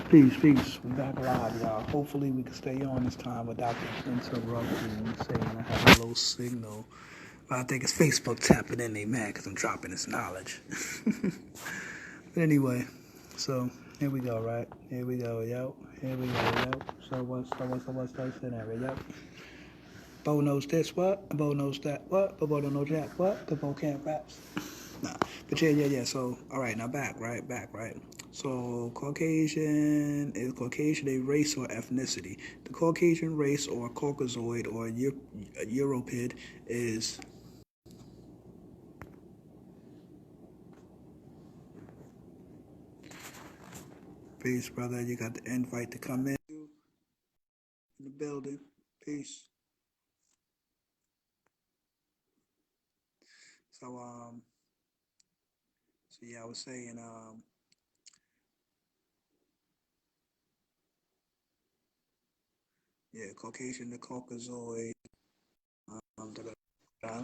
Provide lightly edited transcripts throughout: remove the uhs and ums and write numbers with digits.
Peace, peace. We back live, y'all. Hopefully we can stay on this time without getting interrupted. Saying I have a low signal. But I think it's Facebook tapping in. They mad because I'm dropping this knowledge. But anyway, so here we go, right? Here we go, yo. Here we go, yo. So what's that scenario, yo? Bo knows this, what? Bo knows that, what? But Bo don't know jack, what? But Bo can't raps. Nah. But yeah. So, all right, now back, right? So, Caucasian a race or ethnicity? The Caucasian race or Caucasoid or Europid is peace, brother. You got the invite to come in the building. Peace. So, yeah, I was saying, yeah, Caucasian to Caucasoid. Let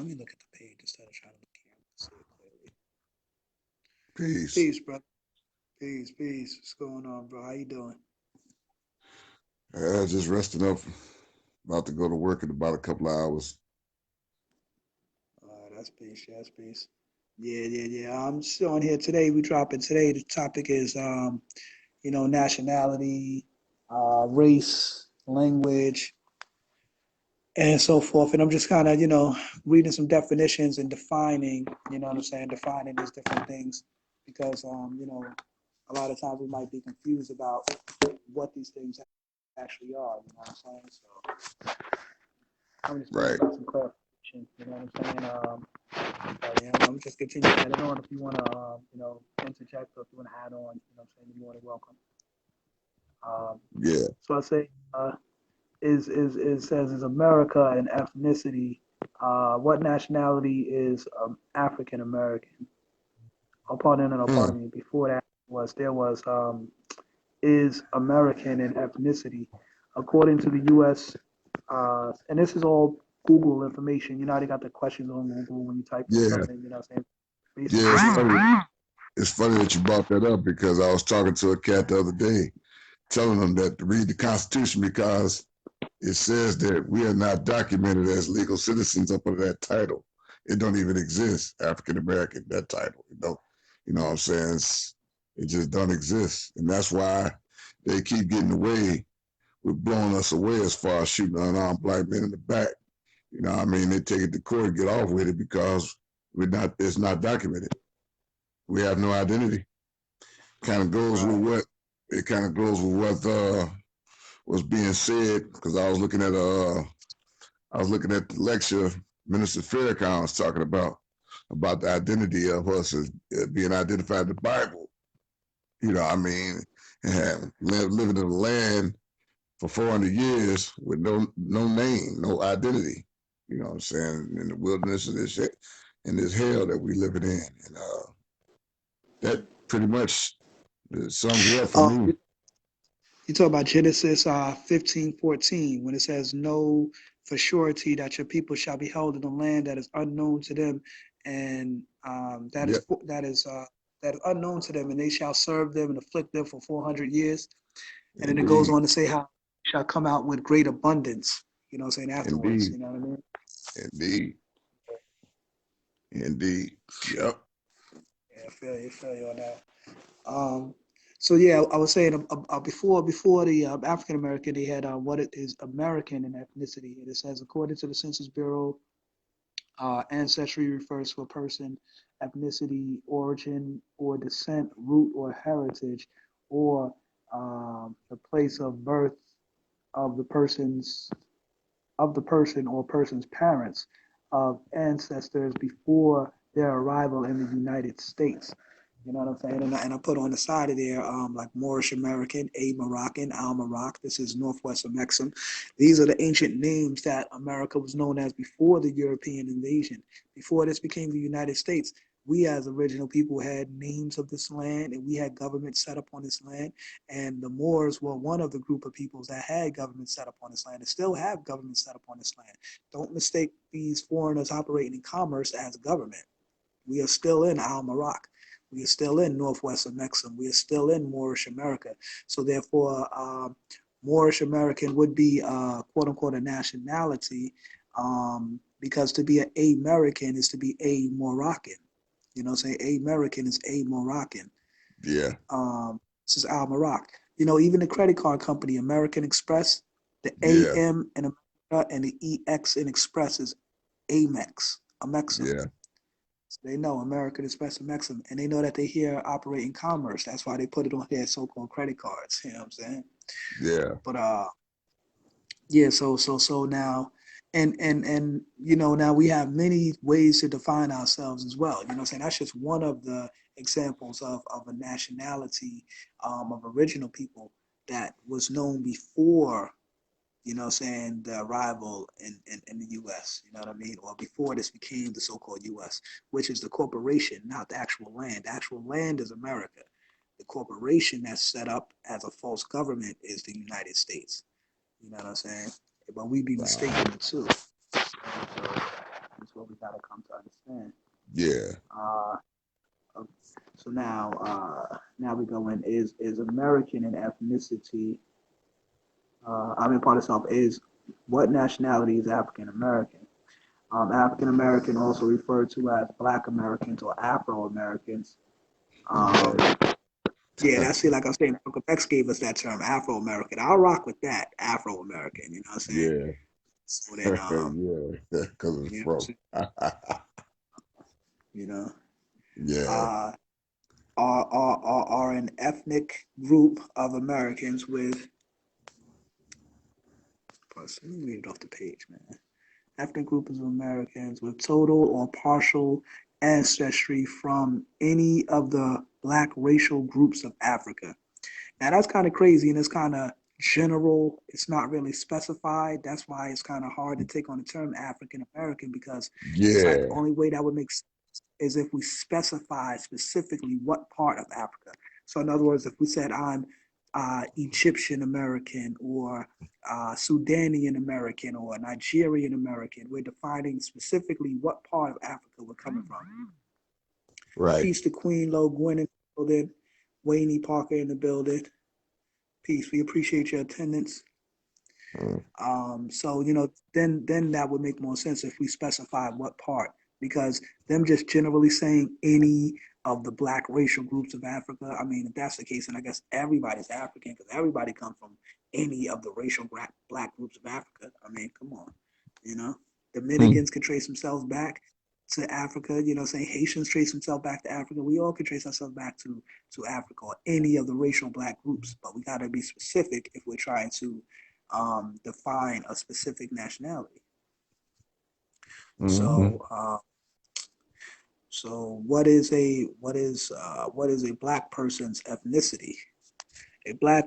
me look at the page instead of trying to look here. I can see it clearly. Peace. Peace, brother. Peace. What's going on, bro? How you doing? Just resting up. About to go to work in about a couple of hours. That's peace. That's peace. Yeah. I'm still on here today. We dropping today. The topic is nationality, race, language, and so forth. And I'm just kind of, reading some definitions and defining, you know what I'm saying, defining these different things because, a lot of times we might be confused about what these things actually are, you know what I'm saying? So I'm just bringing Right. about some clarification, you know what I'm saying? Yeah, I'm just continuing adding on if you want to, interject or if you want to add on, you know what I'm saying, you're more than welcome. Yeah. So I say, says is America an ethnicity? What nationality is African American? Oh, pardon and oh, Mm. pardon me. Before that there was is American an ethnicity? According to the U.S. And this is all Google information. You know how they got the questions on Google when you type in Yeah. something. You know what I'm saying? Yeah. Basically, It's funny that you brought that up because I was talking to a cat the other day, telling them that to read the Constitution because it says that we are not documented as legal citizens up under that title. It don't even exist, African American, that title. You know what I'm saying? It just don't exist. And that's why they keep getting away with blowing us away as far as shooting unarmed black men in the back. You know what I mean? They take it to court and get off with it because it's not documented. We have no identity. Kind of goes with right. what it kind of goes with what was being said because I was looking at the lecture Minister Farrakhan was talking about the identity of us as being identified in the Bible. You know, I mean, and living in the land for 400 years with no name, no identity. You know what I'm saying? In the wilderness of this shit, in this hell that we living in, and that pretty much sums it up for me. You talk about Genesis 15:14 when it says, "Know for surety that your people shall be held in a land that is unknown to them, and Yep, that is unknown to them, and they shall serve them and afflict them for 400 years." And then it goes indeed, on to say how shall come out with great abundance. You know what I'm saying afterwards. indeed, You know what I mean? indeed, indeed. Yep. Yeah, feel you on that. Um, so yeah, I was saying before the African American, they had what it is American in ethnicity. And it says according to the Census Bureau, ancestry refers to a person, ethnicity, origin or descent, root or heritage, or the place of birth of the person or person's parents of ancestors before their arrival in the United States. You know what I'm saying? And I put on the side of there, like Moorish American, A Moroccan, Al Morocc. This is Northwest of Mexim. These are the ancient names that America was known as before the European invasion. Before this became the United States, we as original people had names of this land and we had government set up on this land. And the Moors were one of the group of peoples that had government set up on this land and still have government set up on this land. Don't mistake these foreigners operating in commerce as government. We are still in Al Morocc. We are still in Northwest Mexico. We are still in Moorish America. So therefore, Moorish American would be quote unquote a nationality, because to be an American is to be a Moroccan. You know, say American is a Moroccan. Yeah. This is Al Moroccan. You know, even the credit card company American Express, the Yeah. AM in America and the EX in Express is Amex, Amexum. Yeah. So they know American Express and Amexum, and they know that they here operate in commerce. That's why they put it on their so-called credit cards. You know what I'm saying? Yeah. But yeah. So now, and you know, now we have many ways to define ourselves as well. You know what I'm saying? That's just one of the examples of a nationality, of original people that was known before, you know what I'm saying, the arrival in the US, you know what I mean? Or before this became the so-called US, which is the corporation, not the actual land. The actual land is America. The corporation that's set up as a false government is the United States. You know what I'm saying? But we be mistaken the two. So that's what we gotta come to understand. Yeah. Uh, so now we go in is American and ethnicity. I mean, part of itself is what nationality is African American? African American, also referred to as Black Americans or Afro Americans. Um, Yeah. yeah, that's it. Like I was saying, Uncle X gave us that term, Afro American. I'll rock with that, Afro American. You know what I'm saying? Yeah. So then, Yeah. Because it's you know, fro. you know, Yeah. uh, are an ethnic group of Americans with. Plus, let me read it off the page, man. Ethnic groups of Americans with total or partial ancestry from any of the black racial groups of Africa. Now that's kind of crazy and it's kind of general. It's not really specified. That's why it's kind of hard to take on the term African American, because it's like the Yeah. only way that would make sense is if we specify specifically what part of Africa. So in other words, if we said I'm Egyptian American or Sudanian American or Nigerian American, we're defining specifically what part of Africa we're coming from. Right. Peace to Queen Lo Gwyn in the building, Wayne Parker in the building. Peace. We appreciate your attendance. Mm. So you know, then that would make more sense if we specify what part, because them just generally saying any of the black racial groups of Africa. I mean, if that's the case, then I guess everybody's African because everybody comes from any of the racial black groups of Africa. I mean, come on, you know, Hmm. Dominicans could trace themselves back to Africa. You know, saying Haitians trace themselves back to Africa. We all could trace ourselves back to Africa or any of the racial black groups, but we got to be specific if we're trying to define a specific nationality. Mm-hmm. So, so what is a black person's ethnicity? A black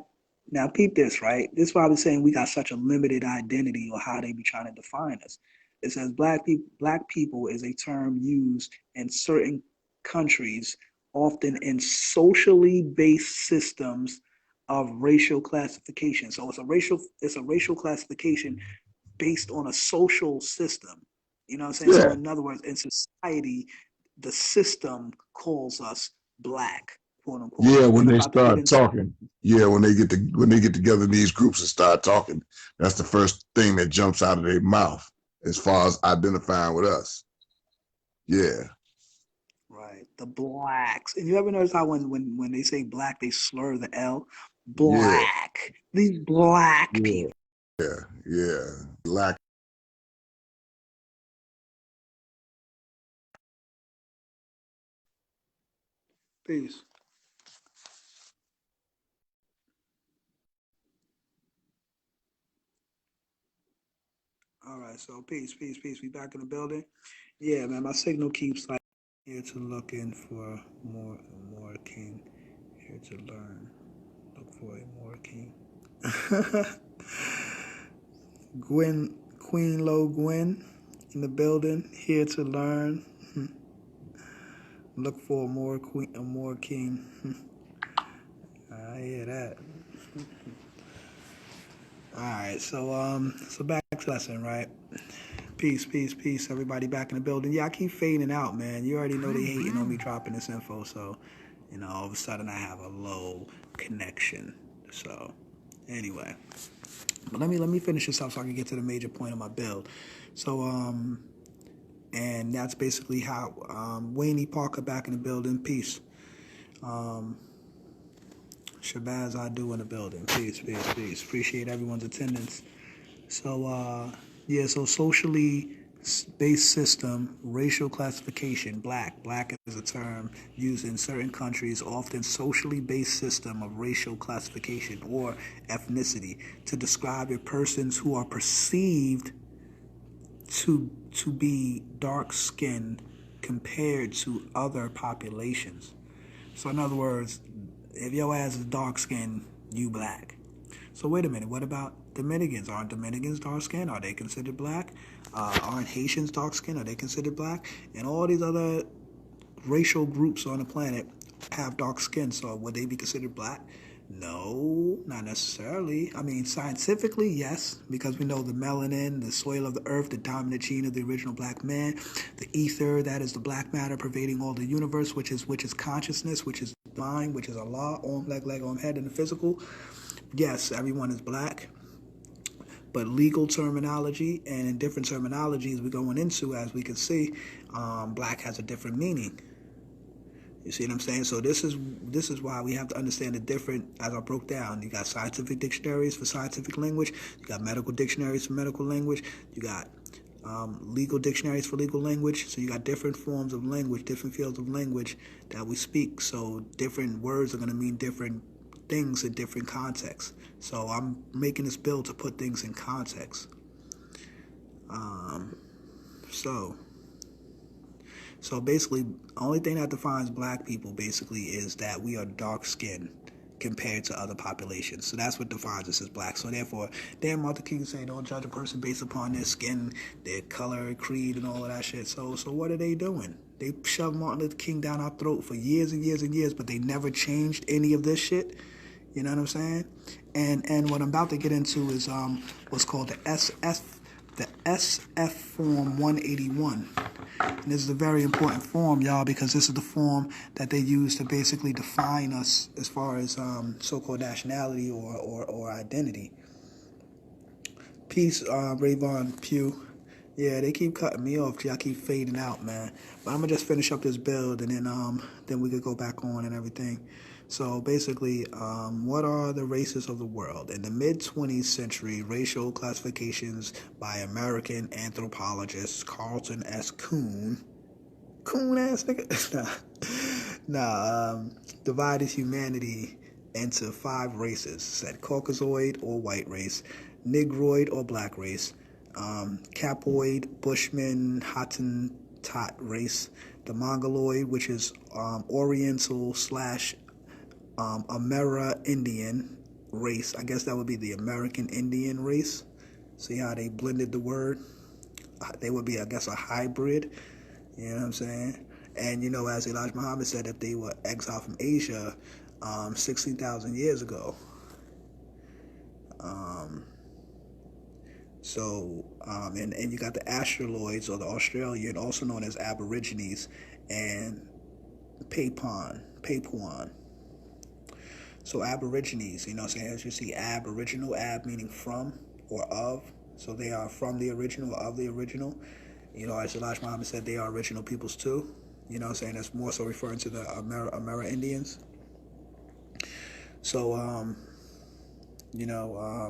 Now peep this, right? This is why I was saying we got such a limited identity or how they be trying to define us. It says black people is a term used in certain countries, often in socially based systems of racial classification. So it's a racial classification based on a social system. You know what I'm saying? So Yeah. in other words, in society, the system calls us black, quote unquote. Yeah. But When then they about to get start into talking. Yeah. When they get together in these groups and start talking, that's the first thing that jumps out of their mouth as far as identifying with us. Yeah. right, the blacks. And you ever notice how when they say black, they slur the L? Yeah. Black. These black Yeah. people. Yeah. Yeah. Black. Peace. All right, so peace. We back in the building. Yeah, man, my signal keeps like here to look in for more king. Here to learn. Look for a more king. Gwen, Queen Lo Gwen in the building, here to learn. Look for a more king. I hear that. All right, so back to lesson, right? Peace, peace, peace. Everybody back in the building. Yeah, I keep fading out, man. You already know they hating on me dropping this info, so all of a sudden I have a low connection. So anyway, but let me finish this up so I can get to the major point of my build. So and that's basically how Wayne Parker back in the building. Peace. Shabazz I do in the building. Peace, peace, peace. Appreciate everyone's attendance. So yeah, so socially based system, racial classification, black. Black is a term used in certain countries, often socially based system of racial classification or ethnicity to describe a persons who are perceived to be dark skinned compared to other populations. So in other words, if your ass is dark skinned, you black. So wait a minute, what about Dominicans? Aren't Dominicans dark skinned? Are they considered black? Aren't Haitians dark skinned? Are they considered black? And all these other racial groups on the planet have dark skin, so would they be considered black? No, not necessarily. I mean, scientifically, yes, because we know the melanin, the soil of the earth, the dominant gene of the original black man, the ether, that is the black matter pervading all the universe, which is consciousness, which is mind, which is Allah, Om, leg, Om, head, in the physical. Yes, everyone is black. But legal terminology and in different terminologies we're going into, as we can see, black has a different meaning. You see what I'm saying? So this is why we have to understand the different, as I broke down. You got scientific dictionaries for scientific language. You got medical dictionaries for medical language. You got legal dictionaries for legal language. So you got different forms of language, different fields of language that we speak. So different words are going to mean different things in different contexts. So I'm making this build to put things in context. So basically, the only thing that defines black people basically is that we are dark skinned compared to other populations. So that's what defines us as black. So therefore, Dan Martin King say don't judge a person based upon their skin, their color, creed, and all of that shit. So what are they doing? They shoved Martin Luther King down our throat for years and years and years, but they never changed any of this shit. You know what I'm saying? And what I'm about to get into is what's called the SF Form 181. And this is a very important form, y'all, because this is the form that they use to basically define us as far as so-called nationality or identity. Peace, Rayvon Pugh. Yeah, they keep cutting me off. Y'all keep fading out, man. But I'm gonna just finish up this build, and then we could go back on and everything. So basically, what are the races of the world? In the mid-20th century, racial classifications by American anthropologist Carlton S. Coon ass nigga, divided humanity into 5 races: said Caucasoid or white race, Negroid or black race, Capoid, Bushman, Hottentot race, the Mongoloid, which is Oriental / Amerindian race. I guess that would be the American Indian race. See how they blended the word? They would be, I guess, a hybrid. You know what I'm saying? And as Elijah Muhammad said, if they were exiled from Asia 16,000 years ago. And you got the Australoids, or the Australian, also known as Aborigines, and Papuan. So Aborigines, you know what I'm saying? As you see, Aboriginal, ab meaning from or of. So they are from the original, of the original. As Elijah Muhammad said, they are original peoples too. You know what I'm saying? That's more so referring to the Amerindians. So,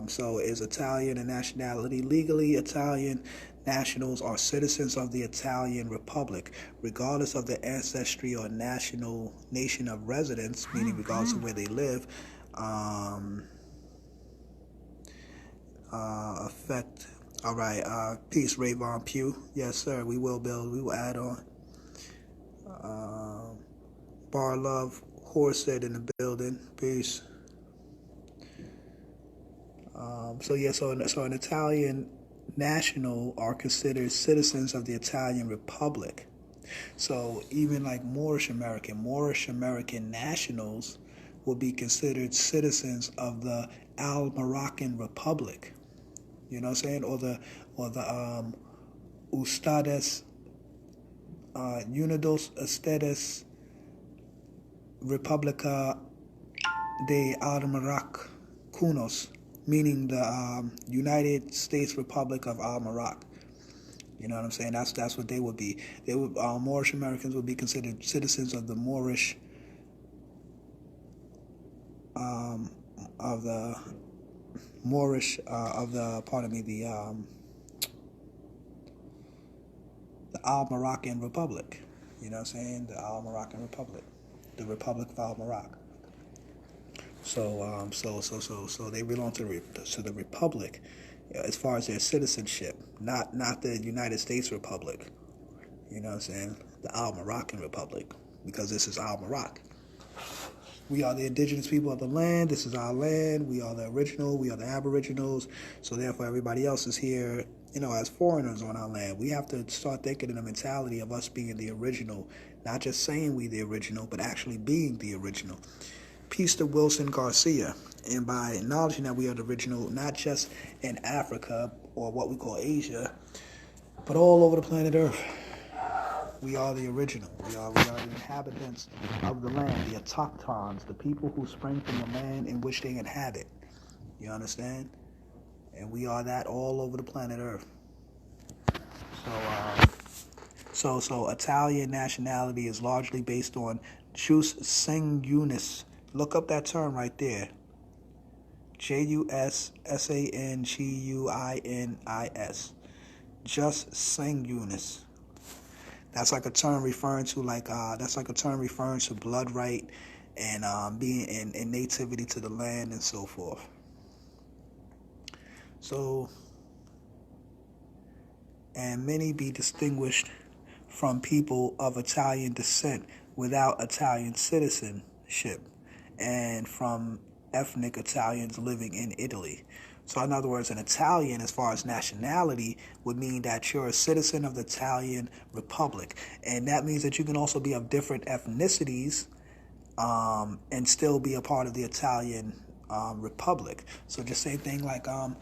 so is Italian a nationality? Legally, Italian nationals are citizens of the Italian Republic, regardless of their ancestry or nation of residence, meaning regardless of where they live. Effect. All right. Peace, Rayvon Pugh. Yes, sir. We will build. We will add on. Bar Love Horsehead in the building. Peace. So an Italian national are considered citizens of the Italian Republic. So even like Moorish American nationals will be considered citizens of the Al Moroccan Republic. You know what I'm saying? Or the ustedes unidos ustedes República de Almarac Cunos, meaning the United States Republic of Almarac. You know what I'm saying? That's what they would be. They would Moorish Americans would be considered citizens of the Moorish of the Moorish of the pardon me the Al-Moroccan Republic. You know what I'm saying? The Al-Moroccan Republic, the Republic of Al-Morocc. So they belong to the Republic as far as their citizenship, not the United States Republic. You know what I'm saying? The Al-Moroccan Republic, because this is Al-Morocc. We are the indigenous people of the land. This is our land. We are the original. We are the aboriginals. So therefore, everybody else is here, as foreigners on our land. We have to start thinking in the mentality of us being the original, not just saying we the original, but actually being the original. Peace to Wilson Garcia. And by acknowledging that we are the original, not just in Africa or what we call Asia, but all over the planet Earth. We are the original. We are the inhabitants of the land, the autochtons, the people who spring from the land in which they inhabit. You understand? And we are that all over the planet Earth. So Italian nationality is largely based on jus sanguinis. Look up that term right there. JUSSANGUINIS. Just sanguinis. That's like a term referring to blood right and being in nativity to the land and so forth. So, and many be distinguished from people of Italian descent without Italian citizenship, and from ethnic Italians living in Italy. So in other words, an Italian, as far as nationality, would mean that you're a citizen of the Italian Republic. And that means that you can also be of different ethnicities and still be a part of the Italian Republic. So just same thing like the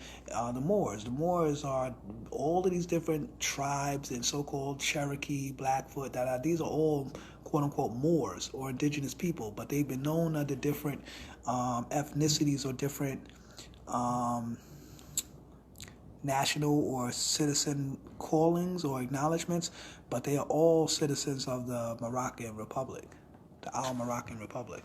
Moors. The Moors are all of these different tribes and so-called Cherokee, Blackfoot, these are all quote-unquote Moors or indigenous people, but they've been known under different ethnicities or different national or citizen callings or acknowledgments, but they are all citizens of the Moroccan Republic, the Al-Moroccan Republic.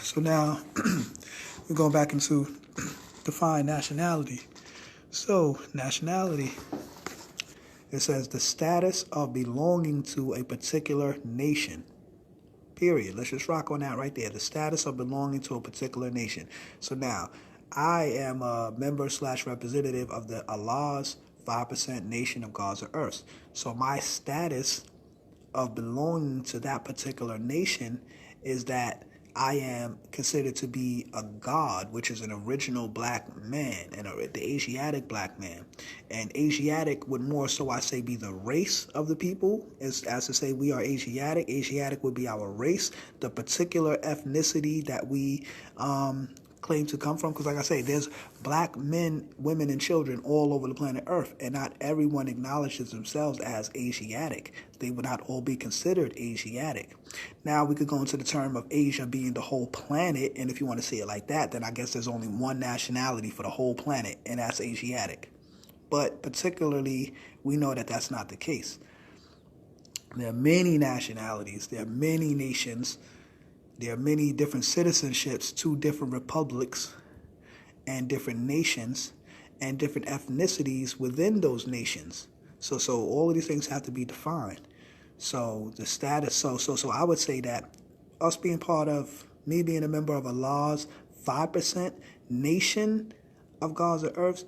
So now we're going back into define nationality. So nationality, it says the status of belonging to a particular nation. Period. Let's just rock on that right there. The status of belonging to a particular nation. So now, I am a member / representative of the Allah's 5% nation of gods of earth. So my status of belonging to that particular nation is that I am considered to be a god, which is an original black man, and the Asiatic black man. And Asiatic would more so, I say, be the race of the people, as to say we are Asiatic. Asiatic would be our race, the particular ethnicity that we claim to come from. Because like I say, there's black men, women, and children all over the planet Earth, and not everyone acknowledges themselves as Asiatic. They would not all be considered Asiatic. Now we could go into the term of Asia being the whole planet, and if you want to say it like that, then I guess there's only one nationality for the whole planet, and that's Asiatic. But particularly, we know that that's not the case. There are many nationalities, there are many nations, there are many different citizenships to different republics and different nations and different ethnicities within those nations. So all of these things have to be defined. So the status, so I would say that us being part of, me being a member of Allah's 5% nation of gods of earth,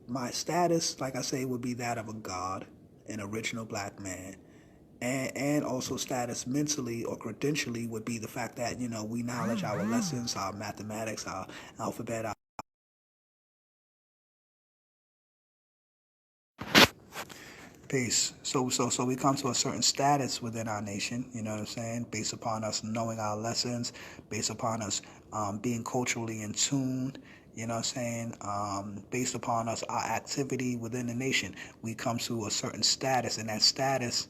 my status, like I say, would be that of a god, an original black man. And also status mentally or credentially would be the fact that, we knowledge our lessons, our mathematics, our alphabet, Peace. So we come to a certain status within our nation, you know what I'm saying, based upon us knowing our lessons, based upon us being culturally in tune, you know what I'm saying, based upon us, our activity within the nation. We come to a certain status, and that status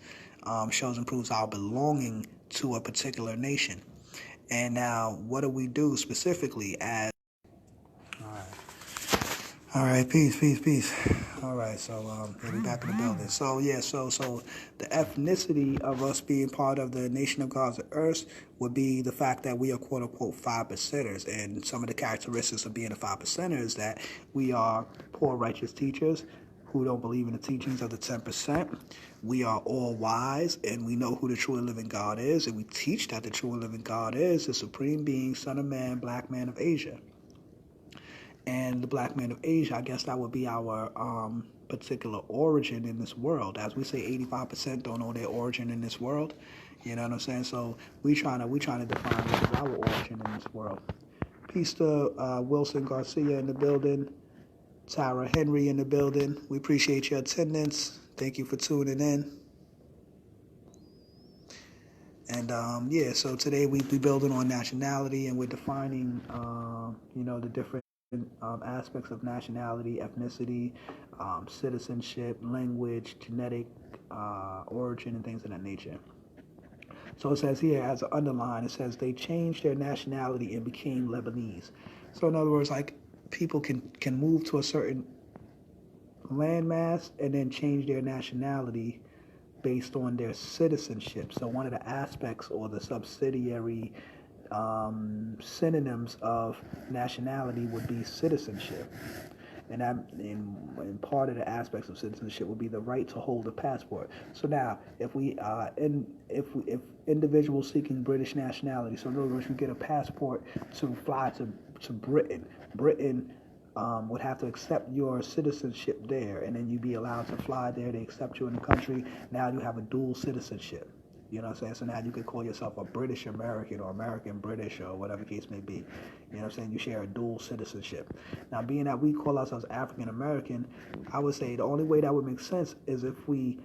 shows and proves our belonging to a particular nation. And now, what do we do specifically as... All right. All right, peace. All right, so we'll be back in the building. So yeah, so the ethnicity of us being part of the nation of God's earth would be the fact that we are quote unquote 5%ers, and some of the characteristics of being a 5%er is that we are poor righteous teachers who don't believe in the teachings of the 10%. We are all wise, and we know who the true and living God is, and we teach that the true and living God is the supreme being, Son of Man, Black man of Asia. And the Black man of Asia, I guess that would be our particular origin in this world. As we say, 85% don't know their origin in this world. You know what I'm saying? So we trying to define what is our origin in this world. Peace to Wilson Garcia in the building, Tara Henry in the building. We appreciate your attendance. Thank you for tuning in. And yeah, so today we be building on nationality, and we're defining, the different aspects of nationality, ethnicity, citizenship, language, genetic origin, and things of that nature. So it says here, as an underline, it says they changed their nationality and became Lebanese. So in other words, like people can move to a certain landmass and then change their nationality based on their citizenship. So one of the aspects or the subsidiary synonyms of nationality would be citizenship. And part of the aspects of citizenship would be the right to hold a passport. So now, if individuals seeking British nationality, so in other words, you get a passport to fly to Britain, Britain would have to accept your citizenship there, and then you'd be allowed to fly there. They accept you in the country. Now you have a dual citizenship. You know what I'm saying? So now you could call yourself a British American or American British or whatever the case may be. You know what I'm saying? You share a dual citizenship. Now, being that we call ourselves African American, I would say the only way that would make sense is if we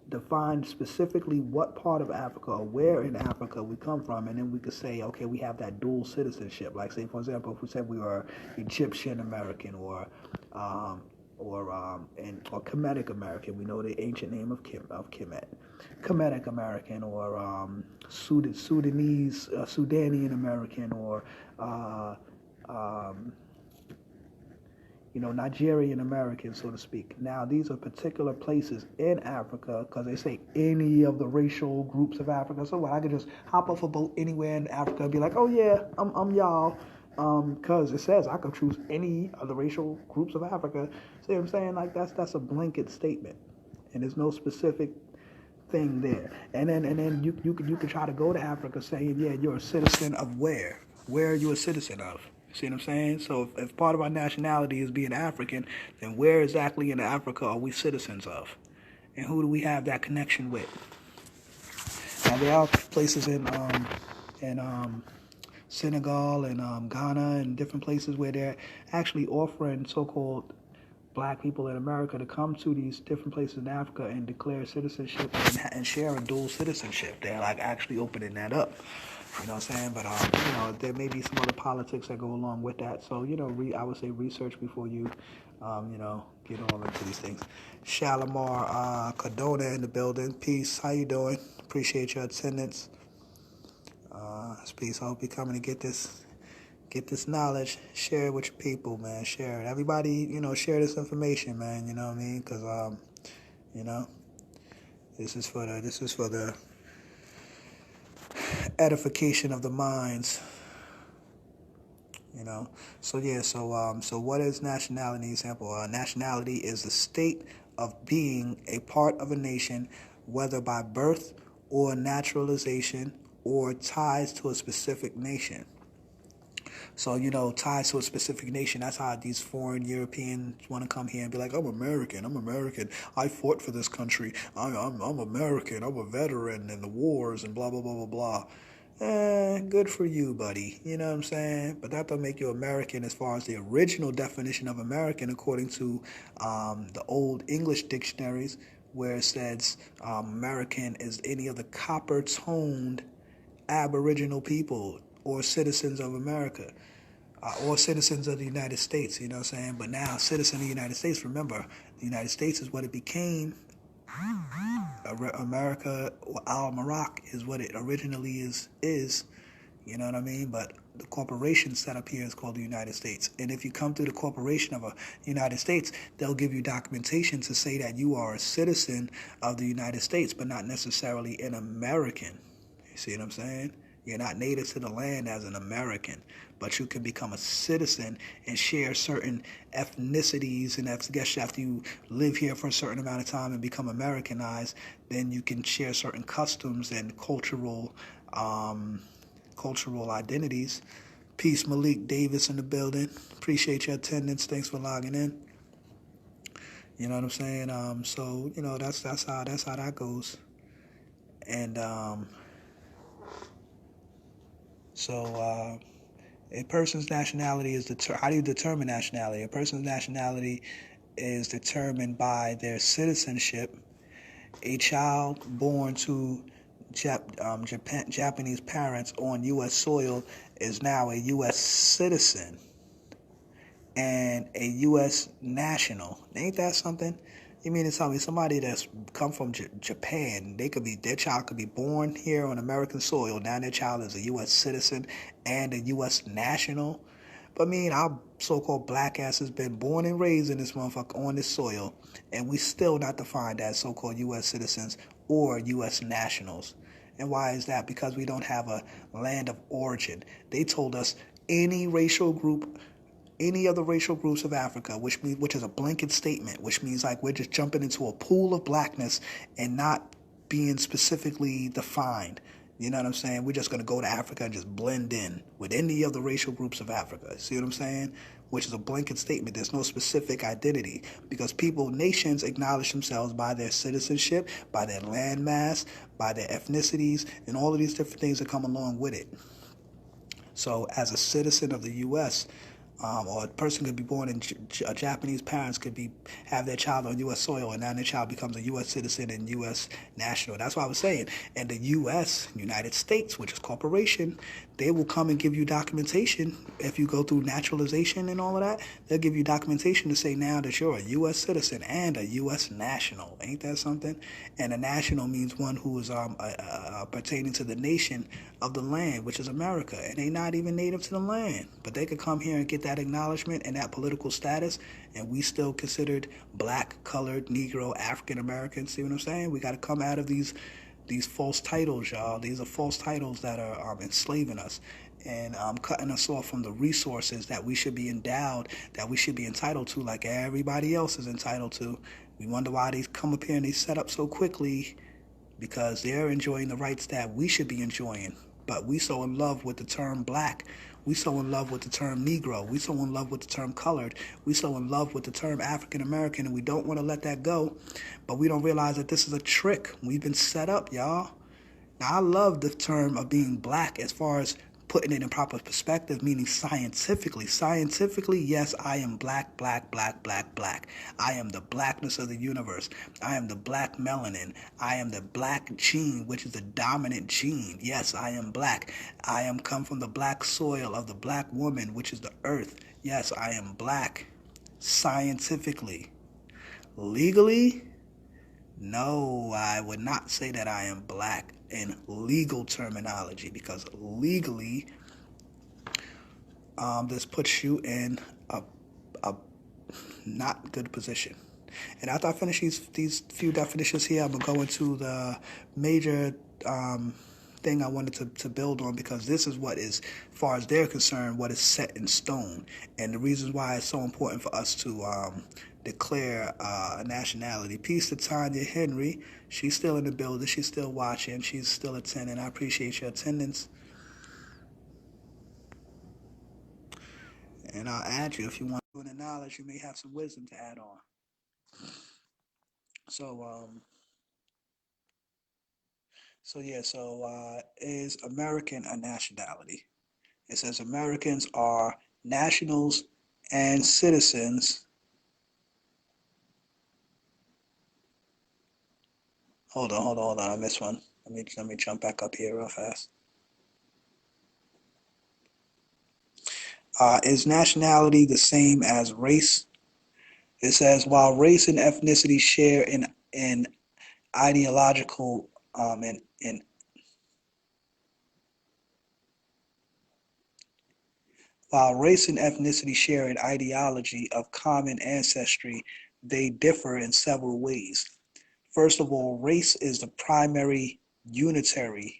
define specifically what part of Africa or where in Africa we come from, and then we could say, okay, we have that dual citizenship. Like, say, for example, if we said we were Egyptian American or Kemetic American, we know the ancient name of Kemet. Kemetic American or Sudanese, Sudanian American or Nigerian American, so to speak. Now, these are particular places in Africa because they say any of the racial groups of Africa. So I could just hop off a boat anywhere in Africa and be like, oh yeah, I'm y'all. Because it says I could choose any of the racial groups of Africa. See what I'm saying? Like that's a blanket statement, and there's no specific thing there. And then you could try to go to Africa saying, yeah, you're a citizen of where? Where are you a citizen of? See what I'm saying? So if part of our nationality is being African, then where exactly in Africa are we citizens of? And who do we have that connection with? Now there are places in Senegal and Ghana and different places where they're actually offering so-called Black people in America to come to these different places in Africa and declare citizenship and share a dual citizenship. They're like actually opening that up. You know what I'm saying? But, there may be some other politics that go along with that. So, I would say research before you, get all into these things. Shalimar Cardona in the building. Peace. How you doing? Appreciate your attendance. Peace. I hope you're coming to get this knowledge. Share it with your people, man. Share it. Everybody, share this information, man. You know what I mean? Because, this is for the edification of the minds. So what is nationality? Example, nationality is the state of being a part of a nation, whether by birth or naturalization or ties to a specific nation. So, ties to a specific nation, that's how these foreign Europeans want to come here and be like, I'm American. I fought for this country. I'm American. I'm a veteran in the wars and blah, blah, blah, blah, blah. Good for you, buddy. You know what I'm saying? But that don't make you American as far as the original definition of American, according to the old English dictionaries, where it says American is any of the copper-toned Aboriginal people or citizens of America. Or citizens of the United States, you know what I'm saying? But now, citizen of the United States, remember, the United States is what it became. America, Al Maroc is what it originally is, you know what I mean? But the corporation set up here is called the United States. And if you come through the corporation of a United States, they'll give you documentation to say that you are a citizen of the United States, but not necessarily an American. You see what I'm saying? You're not native to the land as an American, but you can become a citizen and share certain ethnicities. And after you live here for a certain amount of time and become Americanized, then you can share certain customs and cultural identities. Peace, Malik Davis in the building. Appreciate your attendance. Thanks for logging in. You know what I'm saying? So you know that's how that goes. And a person's nationality is how do you determine nationality? A person's nationality is determined by their citizenship. A child born to Japanese parents on U.S. soil is now a U.S. citizen and a U.S. national. Ain't that something? You mean to tell me somebody that's come from Japan, their child could be born here on American soil. Now their child is a U.S. citizen and a U.S. national. But I mean, our so-called black ass has been born and raised in this motherfucker on this soil, and we still not defined as so-called U.S. citizens or U.S. nationals. And why is that? Because we don't have a land of origin. They told us any other racial groups of Africa, which is a blanket statement, which means like we're just jumping into a pool of blackness and not being specifically defined. You know what I'm saying? We're just going to go to Africa and just blend in with any of the racial groups of Africa. See what I'm saying? Which is a blanket statement. There's no specific identity because nations acknowledge themselves by their citizenship, by their landmass, by their ethnicities, and all of these different things that come along with it. So as a citizen of the U.S., or a person could be born in Japanese parents have their child on U.S. soil, and now their child becomes a U.S. citizen and U.S. national. That's what I was saying. And the U.S., United States, which is corporation, they will come and give you documentation. If you go through naturalization and all of that, they'll give you documentation to say now that you're a U.S. citizen and a U.S. national. Ain't that something? And a national means one who is pertaining to the nation of the land, which is America, and they not even native to the land. But they could come here and get that acknowledgement and that political status, and we still considered black, colored, Negro, African American. See what I'm saying? We got to come out of these false titles, y'all. These are false titles that are enslaving us and cutting us off from the resources that we should be endowed, that we should be entitled to, like everybody else is entitled to. We wonder why they come up here and they set up so quickly, because they're enjoying the rights that we should be enjoying. But we so in love with the term black, we so in love with the term Negro, we so in love with the term colored, we so in love with the term African American, and we don't want to let that go. But we don't realize that this is a trick. We've been set up, y'all. Now, I love the term of being black as far as putting it in proper perspective, meaning scientifically. Scientifically, yes, I am black, black, black, black, black. I am the blackness of the universe. I am the black melanin. I am the black gene, which is the dominant gene. Yes, I am black. I am come from the black soil of the black woman, which is the earth. Yes, I am black. Scientifically. Legally, no, I would not say that I am black in legal terminology, because legally, this puts you in a not good position. And after I finish these few definitions here, I'm going to go into the major thing I wanted to build on, because this is what is, as far as they're concerned, what is set in stone. And the reasons why it's so important for us to declare a nationality. Peace to Tanya Henry. She's still in the building. She's still watching. She's still attending. I appreciate your attendance. And I'll add you if you want the knowledge. You may have some wisdom to add on. So, is American a nationality? It says Americans are nationals and citizens hold on. I missed one. Let me jump back up here real fast. Is nationality the same as race? It says while race and ethnicity share in ideological and while race and ethnicity share an ideology of common ancestry, they differ in several ways. First of all, Race is a primary unitary.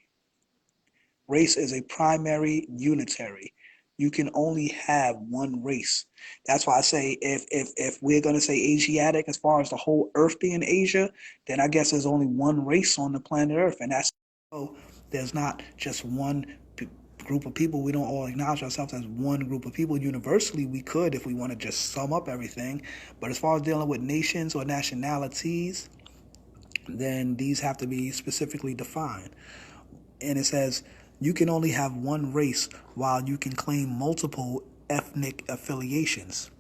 You can only have one race. That's why I say if we're gonna say Asiatic as far as the whole Earth being Asia, then I guess there's only one race on the planet Earth, and that's there's not just one group of people. We don't all acknowledge ourselves as one group of people. Universally, we could if we want to just sum up everything. But as far as dealing with nations or nationalities, then these have to be specifically defined. And it says you can only have one race while you can claim multiple ethnic affiliations.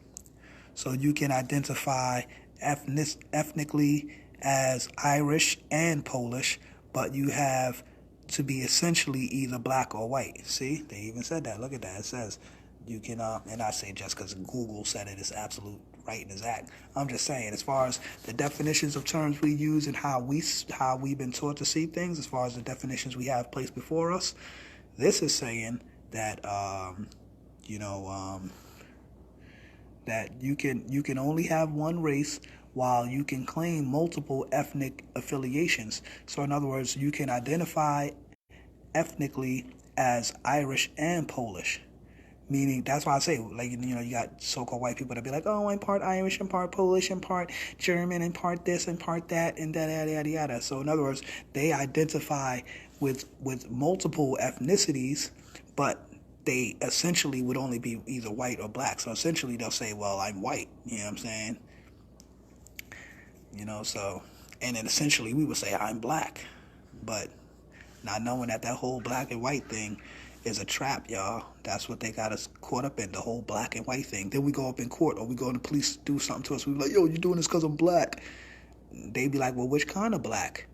So you can identify ethnically as Irish and Polish, but you have to be essentially either black or white. See, they even said that. Look at that. It says you can, and I say just because Google said it is absolute right and exact. I'm just saying, as far as the definitions of terms we use and how we've been taught to see things, as far as the definitions we have placed before us, this is saying that you know that you can only have one race while you can claim multiple ethnic affiliations. So in other words, you can identify ethnically as Irish and Polish. Meaning, that's why I say, like, you got so-called white people that be like, oh, I'm part Irish and part Polish and part German and part this and part that and yada, yada, yada. So in other words, they identify with multiple ethnicities, but they essentially would only be either white or black. So essentially they'll say, well, I'm white. You know what I'm saying? So, and then essentially we would say I'm black. But not knowing that whole black and white thing is a trap, y'all. That's what they got us caught up in, the whole black and white thing. Then we go up in court or we go and the police do something to us. We be like, yo, you're doing this because I'm black. They be like, well, which kind of black?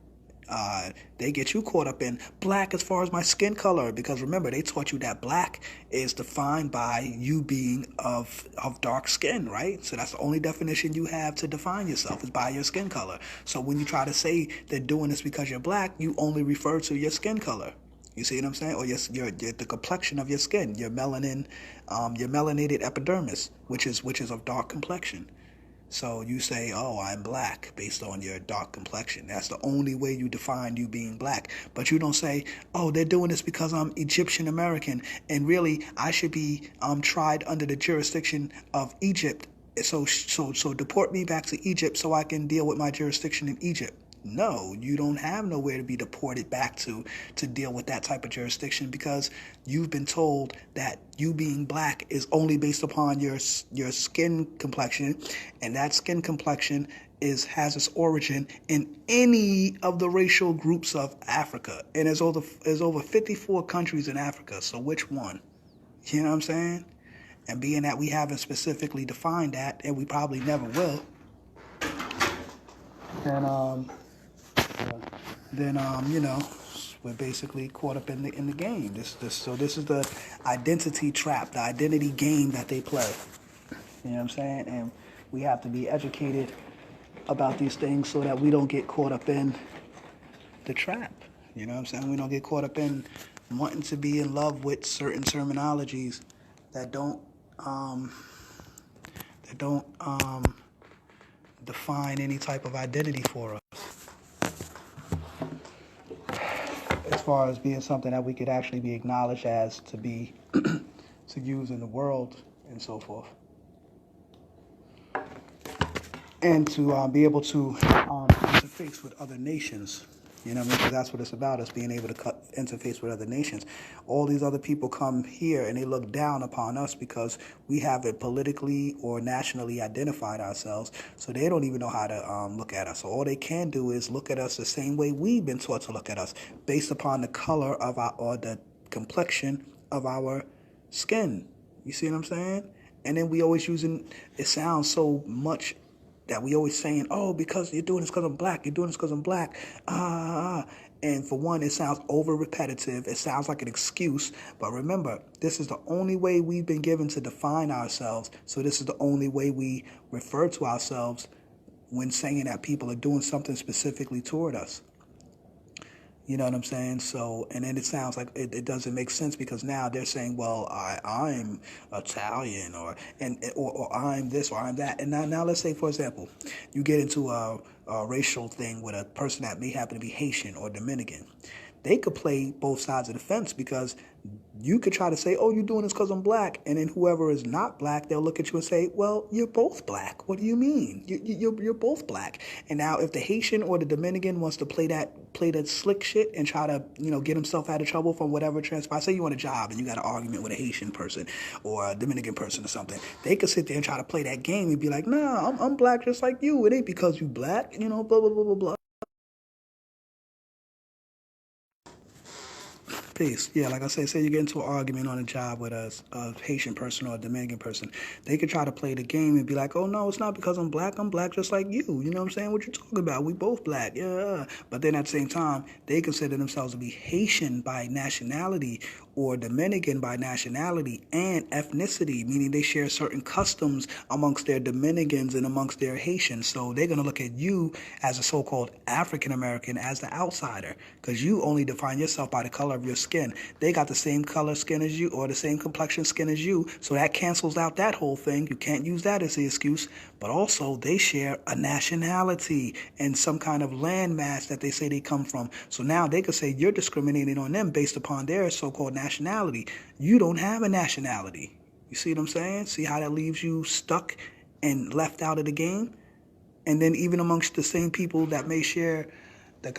They get you caught up in black as far as my skin color, because remember, they taught you that black is defined by you being of dark skin, right? So that's the only definition you have to define yourself is by your skin color. So when you try to say they're doing this because you're black, you only refer to your skin color. You see what I'm saying? Or the complexion of your skin, your melanin, your melanated epidermis, which is of dark complexion. So you say, oh, I'm black based on your dark complexion. That's the only way you define you being black. But you don't say, oh, they're doing this because I'm Egyptian American, and really I should be tried under the jurisdiction of Egypt. So deport me back to Egypt so I can deal with my jurisdiction in Egypt. No, you don't have nowhere to be deported back to deal with that type of jurisdiction, because you've been told that you being black is only based upon your skin complexion, and that skin complexion has its origin in any of the racial groups of Africa. And there's over 54 countries in Africa, so which one? You know what I'm saying? And being that we haven't specifically defined that, and we probably never will, and then we're basically caught up in the game. So this is the identity trap, the identity game that they play. You know what I'm saying? And we have to be educated about these things so that we don't get caught up in the trap. You know what I'm saying? We don't get caught up in wanting to be in love with certain terminologies that don't define any type of identity for us, as far as being something that we could actually be acknowledged as to be to use in the world and so forth, and to be able to interface with other nations. You know what I mean? Because that's what it's about, us being able to interface with other nations. All these other people come here and they look down upon us because we haven't politically or nationally identified ourselves. So they don't even know how to look at us. So all they can do is look at us the same way we've been taught to look at us, based upon the color of or the complexion of our skin. You see what I'm saying? And then we always using, it sounds so much that we always saying, oh, because you're doing this because I'm black, you're doing this because I'm black. And for one, it sounds over repetitive. It sounds like an excuse. But remember, this is the only way we've been given to define ourselves. So this is the only way we refer to ourselves when saying that people are doing something specifically toward us. You know what I'm saying? So, and then it sounds like it doesn't make sense because now they're saying, well, I'm Italian or I'm this or I'm that. And now let's say, for example, you get into a racial thing with a person that may happen to be Haitian or Dominican. They could play both sides of the fence because you could try to say, oh, you're doing this because I'm black. And then whoever is not black, they'll look at you and say, well, you're both black. What do you mean? You're both black. And now if the Haitian or the Dominican wants to play that slick shit and try to, get himself out of trouble from whatever transpires. Say you want a job and you got an argument with a Haitian person or a Dominican person or something. They could sit there and try to play that game and be like, nah, I'm black just like you. It ain't because you black, blah, blah, blah, blah, blah. Peace. Yeah, like I say you get into an argument on a job with a Haitian person or a Dominican person. They could try to play the game and be like, oh, no, it's not because I'm black just like you. You know what I'm saying? What you talking about? We both black. Yeah. But then at the same time, they consider themselves to be Haitian by nationality or Dominican by nationality and ethnicity, meaning they share certain customs amongst their Dominicans and amongst their Haitians. So they're going to look at you as a so-called African American as the outsider because you only define yourself by the color of your skin. They got the same color skin as you or the same complexion skin as you, so that cancels out that whole thing. You can't use that as the excuse. But also they share a nationality and some kind of landmass that they say they come from. So now they could say you're discriminating on them based upon their so-called nationality. You don't have a nationality. You see what I'm saying? See how that leaves you stuck and left out of the game? And then even amongst the same people that may share the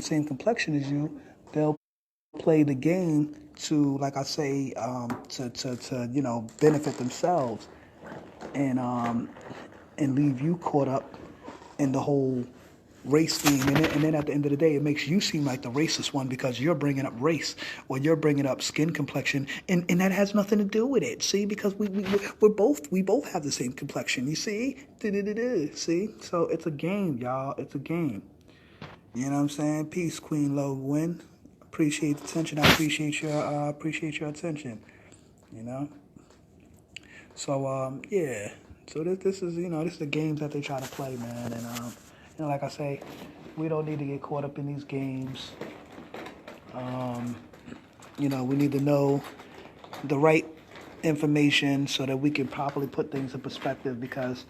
same complexion as you, they'll play the game to, like I say, to benefit themselves and leave you caught up in the whole race thing. And then at the end of the day, it makes you seem like the racist one because you're bringing up race or you're bringing up skin complexion, and that has nothing to do with it. See, because we both have the same complexion. You see, see. So it's a game, y'all. It's a game. You know what I'm saying? Peace, Queen Low Win. Appreciate the attention. I appreciate your attention. You know. So yeah. So this is this is the games that they try to play, man. And like I say, we don't need to get caught up in these games. We need to know the right information so that we can properly put things in perspective because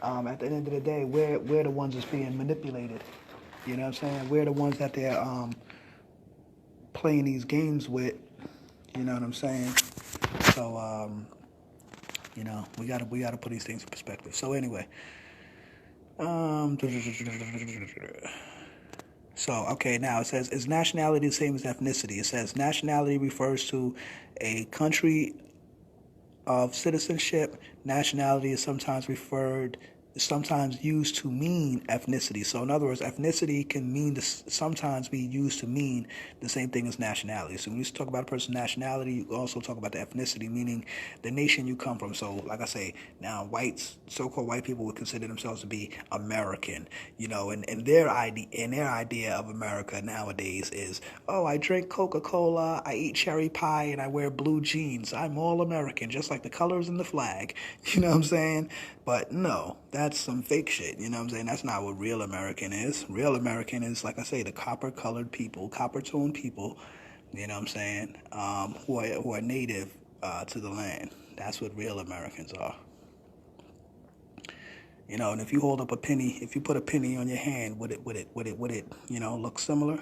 at the end of the day, we're the ones that's being manipulated. You know what I'm saying? We're the ones that they're playing these games with. You know what I'm saying? So we gotta put these things in perspective. So anyway, okay, now it says, is nationality the same as ethnicity? It says nationality refers to a country of citizenship. Nationality is sometimes used to mean ethnicity. So in other words, ethnicity can sometimes be used to mean the same thing as nationality. So when you talk about a person's nationality, you also talk about the ethnicity, meaning the nation you come from. So like I say, now so-called white people would consider themselves to be American, and their idea of America nowadays is, oh, I drink Coca-Cola, I eat cherry pie, and I wear blue jeans. I'm all American, just like the colors in the flag. You know what I'm saying? But no, that's some fake shit. You know what I'm saying? That's not what real American is. Real American is, like I say, the copper-colored people, copper-toned people, you know what I'm saying, who are native to the land. That's what real Americans are. And if you hold up a penny, if you put a penny on your hand, would it look similar?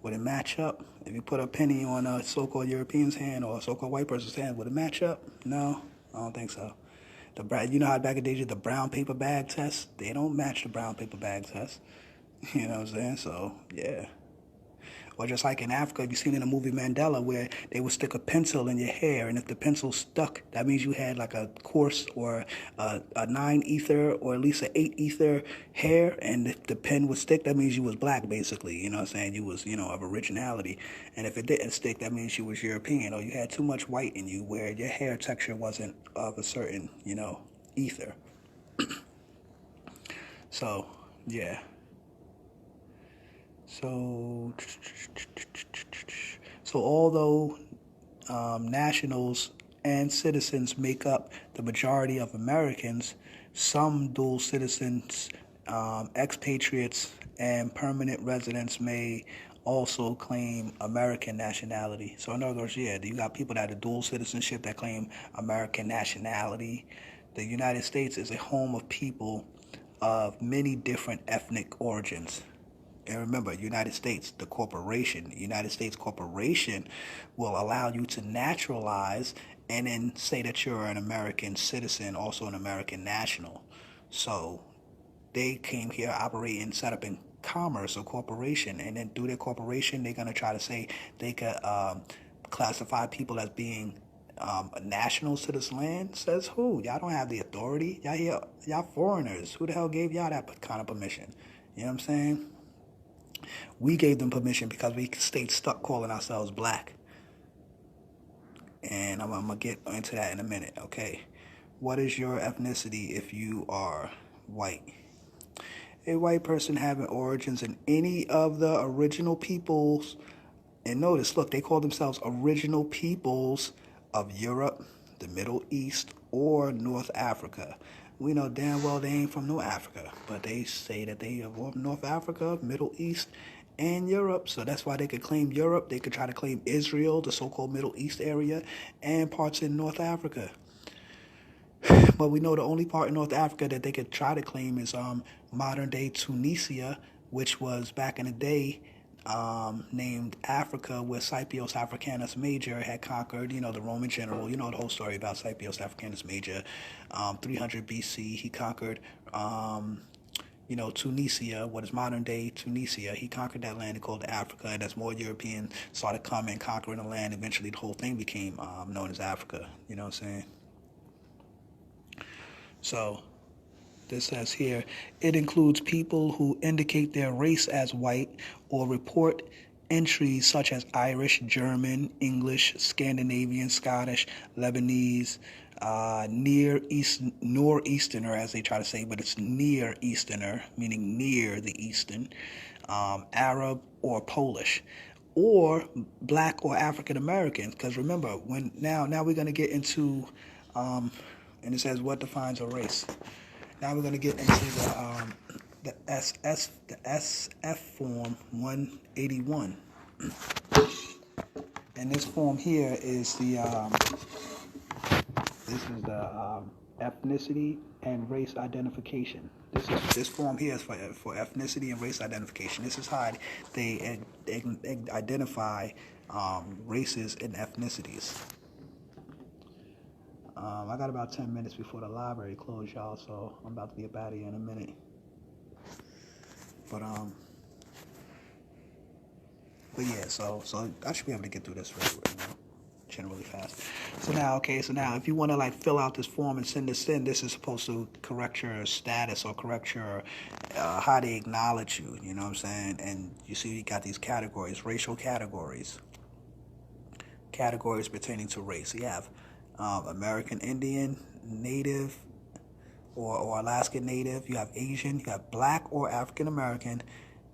Would it match up? If you put a penny on a so-called European's hand or a so-called white person's hand, would it match up? No, I don't think so. You know how back in the day, the brown paper bag test? They don't match the brown paper bag test. You know what I'm saying? So, yeah. Or just like in Africa, have you seen in the movie Mandela where they would stick a pencil in your hair, and if the pencil stuck, that means you had like a coarse or a 9 ether or at least an 8 ether hair, and if the pen would stick, that means you was black, basically. You know what I'm saying? You was, of originality. And if it didn't stick, that means you was European, or you had too much white in you where your hair texture wasn't of a certain, ether. So, yeah. So, although nationals and citizens make up the majority of Americans, some dual citizens, expatriates, and permanent residents may also claim American nationality. So in other words, yeah, you got people that are dual citizenship that claim American nationality. The United States is a home of people of many different ethnic origins. And remember, United States, the corporation, United States Corporation will allow you to naturalize and then say that you're an American citizen, also an American national. So they came here operating, set up in commerce, a corporation, and then through their corporation, they're going to try to say they could classify people as being nationals to this land. Says who? Y'all don't have the authority. Y'all here, y'all foreigners. Who the hell gave y'all that kind of permission? You know what I'm saying? We gave them permission because we stayed stuck calling ourselves black. And I'm going to get into that in a minute, okay? What is your ethnicity if you are white? A white person having origins in any of the original peoples, and notice, look, they call themselves original peoples of Europe, the Middle East, or North Africa. We know damn well they ain't from North Africa, but they say that they are from North Africa, Middle East, and Europe. So that's why they could claim Europe. They could try to claim Israel, the so-called Middle East area, and parts in North Africa. But we know the only part in North Africa that they could try to claim is modern-day Tunisia, which was back in the day named Africa, where Scipios Africanus Major had conquered, the Roman general. You know the whole story about Scipios Africanus Major. 300 BC, he conquered, Tunisia, what is modern-day Tunisia. He conquered that land and called it Africa, and as more Europeans started coming, conquering the land, eventually the whole thing became known as Africa. You know what I'm saying? So this says here, it includes people who indicate their race as white or report entries such as Irish, German, English, Scandinavian, Scottish, Lebanese, near East, Northeasterner, as they try to say, but it's Near Easterner, meaning near the Eastern, Arab or Polish, or Black or African American. Because remember, when now we're going to get into, and it says what defines a race. Now we're going to get into the SF form 181, and this form here is the ethnicity and race identification. This form here is for ethnicity and race identification. This is how they identify races and ethnicities. I got about 10 minutes before the library closes, y'all, so I'm about to get out of here in a minute. But yeah, so I should be able to get through this generally fast. So now if you want to fill out this form and send this in, this is supposed to correct your status or correct your how they acknowledge you. You know what I'm saying? And you see, you got these categories, racial categories pertaining to race. You have American Indian, Native, or Alaskan Native. You have Asian. You have Black or African American,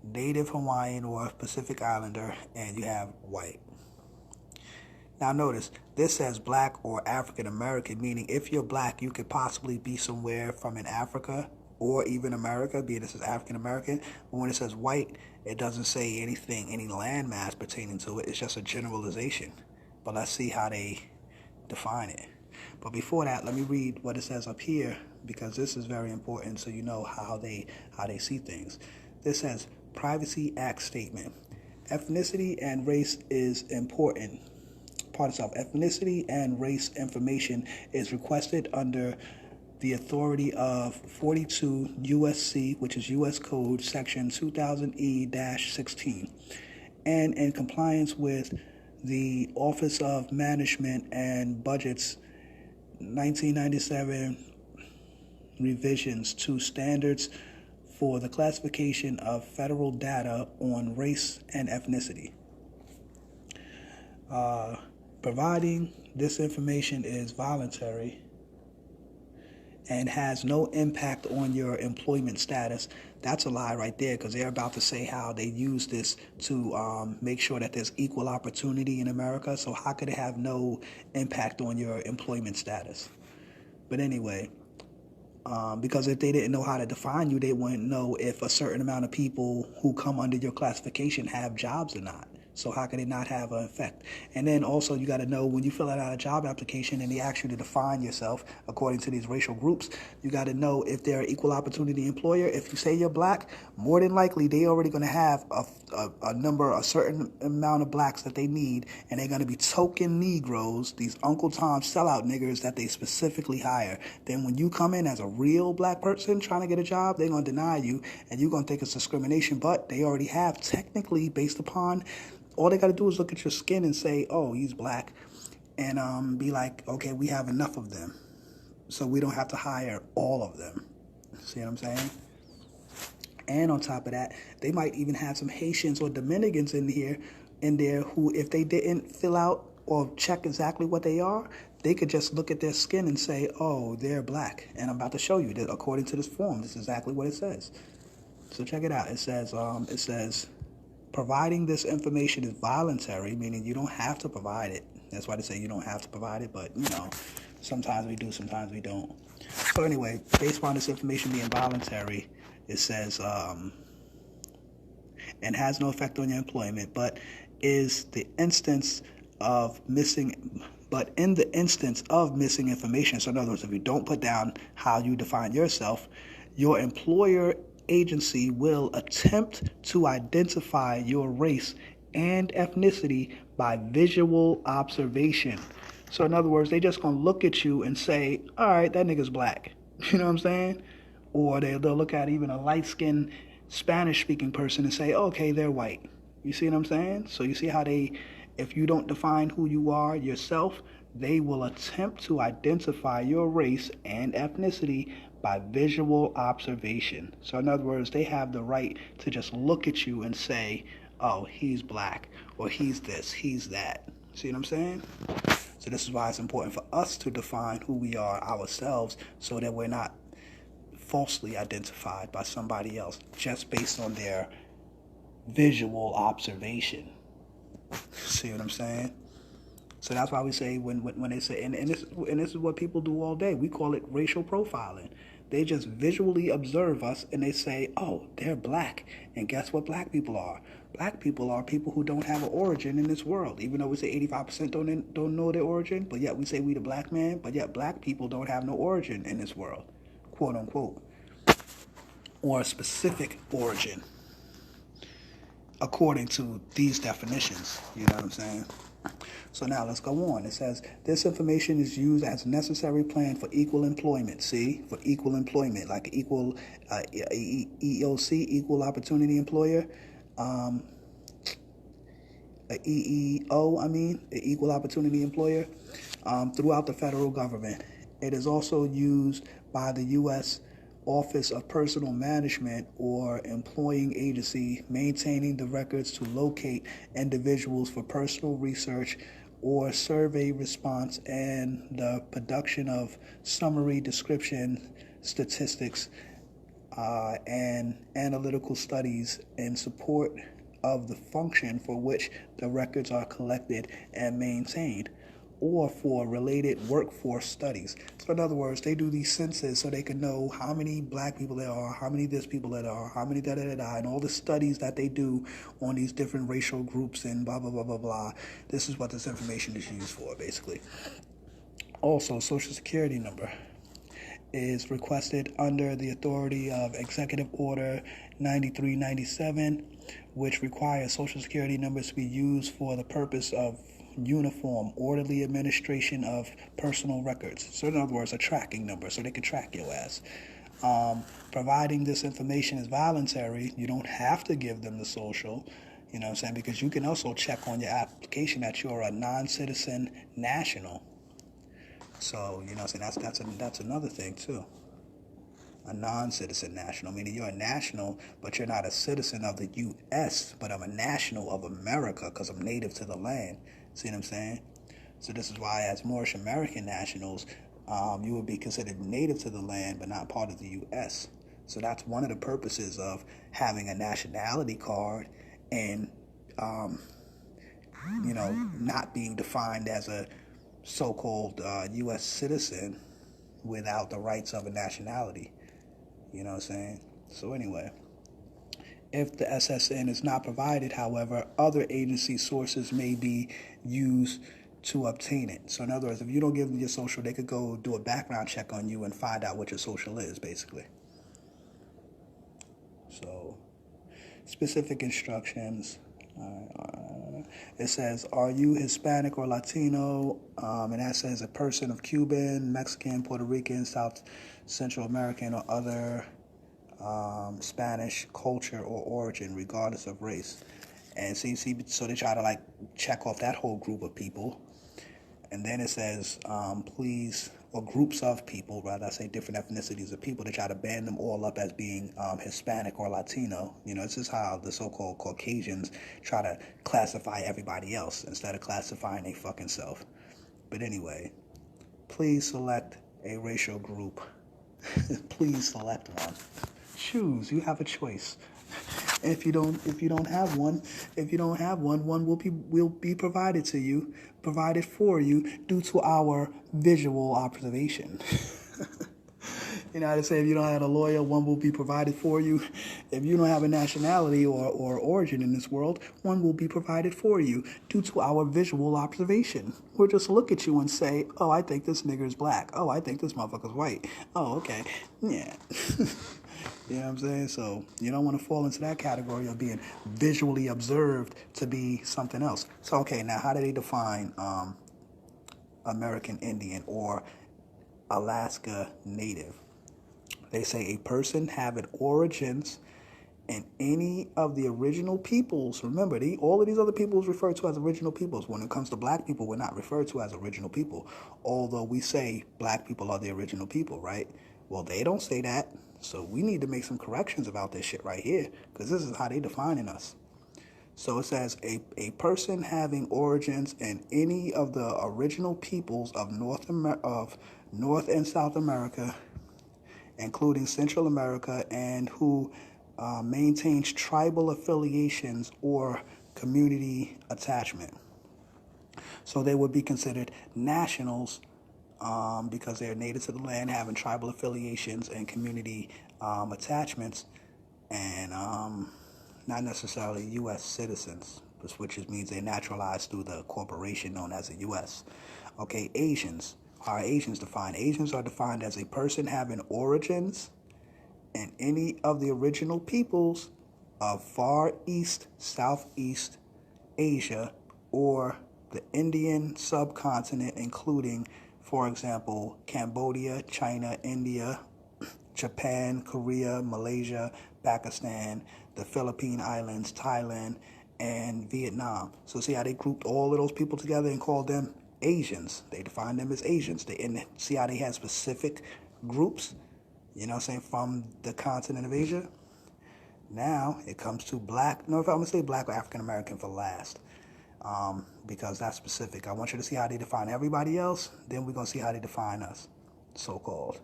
Native Hawaiian or Pacific Islander, and you have white. Now notice, this says Black or African American, meaning if you're Black, you could possibly be somewhere from in Africa or even America, being this is African American. But when it says white, it doesn't say anything, any landmass pertaining to it. It's just a generalization. But let's see how they define it. But before that, let me read what it says up here, because this is very important so you know how they see things. This says Privacy Act statement. Ethnicity and race is important. Part itself. Ethnicity and race information is requested under the authority of 42 U.S.C., which is U.S. Code Section 2000E-16, and in compliance with the Office of Management and Budget's 1997 revisions to standards for the classification of federal data on race and ethnicity. Providing this information is voluntary and has no impact on your employment status. That's a lie right there, because they're about to say how they use this to make sure that there's equal opportunity in America. So how could it have no impact on your employment status? But anyway, because if they didn't know how to define you, they wouldn't know if a certain amount of people who come under your classification have jobs or not. So how can it not have an effect? And then also you got to know, when you fill out a job application and they ask you to define yourself according to these racial groups, you got to know if they're an equal opportunity employer. If you say you're black, more than likely they already going to have a certain amount of blacks that they need, and they're going to be token Negroes, these Uncle Tom sellout niggers that they specifically hire. Then when you come in as a real black person trying to get a job, they're going to deny you, and you're going to think it's discrimination. But they already have, technically, based upon, all they got to do is look at your skin and say, oh, he's black, and be like, okay, we have enough of them, so we don't have to hire all of them. See what I'm saying? And on top of that, they might even have some Haitians or Dominicans in there who, if they didn't fill out or check exactly what they are, they could just look at their skin and say, oh, they're black. And I'm about to show you that according to this form, this is exactly what it says. So check it out. It says, providing this information is voluntary, meaning you don't have to provide it. That's why they say you don't have to provide it, but, sometimes we do, sometimes we don't. So anyway, based upon this information being voluntary, it says, and has no effect on your employment, but is the instance of missing, but in the instance of missing information, so in other words, if you don't put down how you define yourself, your employer agency will attempt to identify your race and ethnicity by visual observation. So in other words, they just gonna look at you and say, all right, that nigga's black. You know what I'm saying? Or they'll look at even a light-skinned Spanish-speaking person and say, okay, they're white. You see what I'm saying? So you see how if you don't define who you are yourself, they will attempt to identify your race and ethnicity by visual observation. So in other words, they have the right to just look at you and say, oh, he's black, or he's this, he's that. See what I'm saying? So this is why it's important for us to define who we are ourselves, so that we're not falsely identified by somebody else just based on their visual observation. See what I'm saying? So that's why we say when they say, and this is what people do all day. We call it racial profiling. They just visually observe us and they say, oh, they're black. And guess what black people are? Black people are people who don't have an origin in this world. Even though we say 85% don't know their origin, but yet we say we the black man, but yet black people don't have no origin in this world, quote unquote, or a specific origin according to these definitions. You know what I'm saying? So now let's go on. It says, this information is used as a necessary plan for equal employment. See, for equal employment, like equal EOC, equal opportunity employer, EEO, an equal opportunity employer, throughout the federal government. It is also used by the U.S. Office of Personnel Management or employing agency maintaining the records to locate individuals for personal research or survey response and the production of summary description statistics and analytical studies in support of the function for which the records are collected and maintained, or for related workforce studies. So in other words, they do these census so they can know how many black people there are, how many this people there are, how many da-da-da-da, and all the studies that they do on these different racial groups and blah, blah, blah, blah, blah. This is what this information is used for, basically. Also, Social Security number is requested under the authority of Executive Order 9397, which requires Social Security numbers to be used for the purpose of uniform, orderly administration of personal records. So in other words, a tracking number, so they can track your ass. Providing this information is voluntary. You don't have to give them the social, you know what I'm saying, because you can also check on your application that you're a non-citizen national. So, you know what I'm saying, that's another thing too. A non-citizen national, meaning you're a national, but you're not a citizen of the U.S., but I'm a national of America because I'm native to the land. See what I'm saying? So this is why, as Moorish American nationals, you would be considered native to the land but not part of the U.S. So that's one of the purposes of having a nationality card and, not being defined as a so-called U.S. citizen without the rights of a nationality. You know what I'm saying? So anyway, if the SSN is not provided, however, other agency sources may be used to obtain it. So in other words, if you don't give them your social, they could go do a background check on you and find out what your social is, basically. So specific instructions. It says, are you Hispanic or Latino? And that says a person of Cuban, Mexican, Puerto Rican, South Central American, or other Spanish culture or origin, regardless of race. And see, so they try to like check off that whole group of people. And then it says, please, or groups of people, rather, I say different ethnicities of people, to try to band them all up as being Hispanic or Latino. This is how the so-called Caucasians try to classify everybody else instead of classifying their fucking self. But anyway, please select a racial group. Please select one. Choose. You have a choice. If you don't have one, one will be provided for you due to our visual observation. You know how to say, if you don't have a lawyer, one will be provided for you. If you don't have a nationality or origin in this world, one will be provided for you due to our visual observation. We'll just look at you and say, oh, I think this nigger is black. Oh, I think this motherfucker's white. Oh, okay. Yeah. You know what I'm saying? So you don't want to fall into that category of being visually observed to be something else. So, okay, now how do they define American Indian or Alaska Native? They say a person having origins in any of the original peoples. Remember, all of these other peoples referred to as original peoples. When it comes to black people, we're not referred to as original people, although we say black people are the original people, right? Well, they don't say that, so we need to make some corrections about this shit right here, because this is how they defining us. So it says a person having origins in any of the original peoples of North and South America, including Central America, and who maintains tribal affiliations or community attachment. So they would be considered nationals because they're native to the land, having tribal affiliations and community attachments, and not necessarily U.S. citizens, which means they're naturalized through the corporation known as the U.S. Okay, Asians. How are Asians defined? Asians are defined as a person having origins in any of the original peoples of Far East, Southeast Asia, or the Indian subcontinent, including, for example, Cambodia, China, India, Japan, Korea, Malaysia, Pakistan, the Philippine Islands, Thailand, and Vietnam. So see how they grouped all of those people together and called them Asians. They defined them as Asians. See how they had specific groups, you know what I'm saying, from the continent of Asia? Now it comes to black. No, if I'm going to say black or African American for last, because that's specific. I want you to see how they define everybody else. Then we're going to see how they define us, so-called.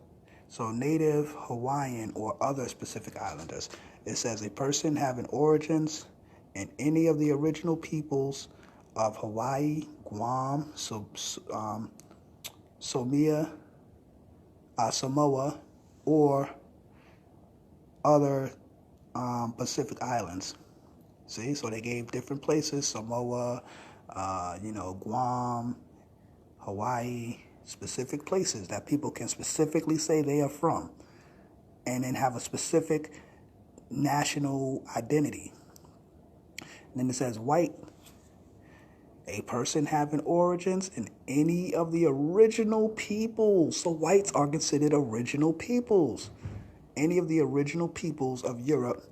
So Native, Hawaiian, or other specific islanders. It says a person having origins in any of the original peoples of Hawaii, Guam, Samoa, or other Pacific islands. See, so they gave different places: Samoa, Guam, Hawaii, specific places that people can specifically say they are from, and then have a specific national identity. And then it says white, a person having origins in any of the original peoples. So whites are considered original peoples. Any of the original peoples of Europe.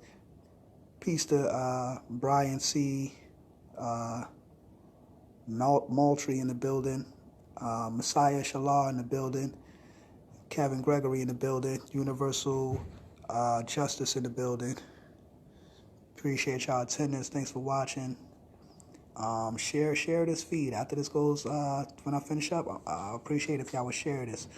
Peace to Brian C. Moultrie in the building. Messiah Shalar in the building. Kevin Gregory in the building. Universal Justice in the building. Appreciate y'all attendance. Thanks for watching. Share this feed after this goes. When I finish up, I appreciate if y'all would share this.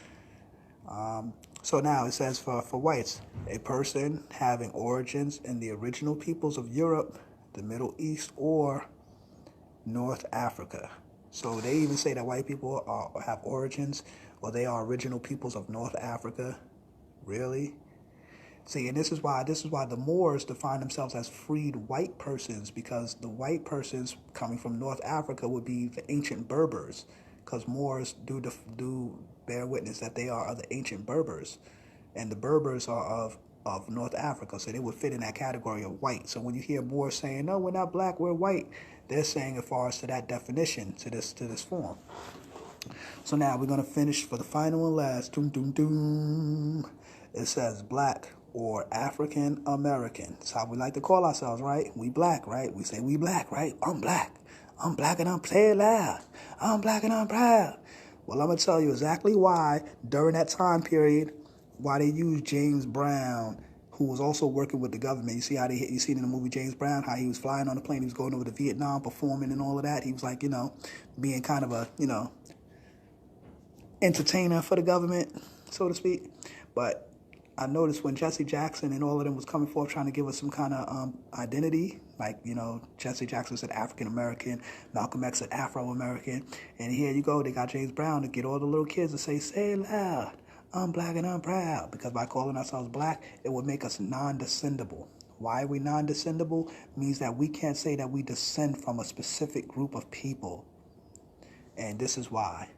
So now it says for whites, a person having origins in the original peoples of Europe, the Middle East, or North Africa. So they even say that white people have origins, or they are original peoples of North Africa. Really? See, and this is why the Moors define themselves as freed white persons, because the white persons coming from North Africa would be the ancient Berbers, because Moors do bear witness that they are of the ancient Berbers, and the Berbers are of North Africa, so they would fit in that category of white. So when you hear Moors saying, "No, we're not black, we're white," they're saying as far as to that definition, to this form. So now we're gonna finish for the final and last. Doom, doom, doom. It says black or African American. That's how we like to call ourselves, right? We black, right? We say we black, right? I'm black. I'm black and I'm say it loud. I'm black and I'm proud. Well, I'm gonna tell you exactly why during that time period, why they used James Brown, who was also working with the government. You see how you see in the movie James Brown, how he was flying on the plane, he was going over to Vietnam, performing and all of that. He was like, being kind of a, entertainer for the government, so to speak. But I noticed when Jesse Jackson and all of them was coming forth trying to give us some kind of identity, like, Jesse Jackson said African American, Malcolm X said Afro American, and here you go, they got James Brown to get all the little kids to say it loud, I'm black and I'm proud, because by calling ourselves black, it would make us non-descendable. Why are we non-descendable? Means that we can't say that we descend from a specific group of people. And this is why.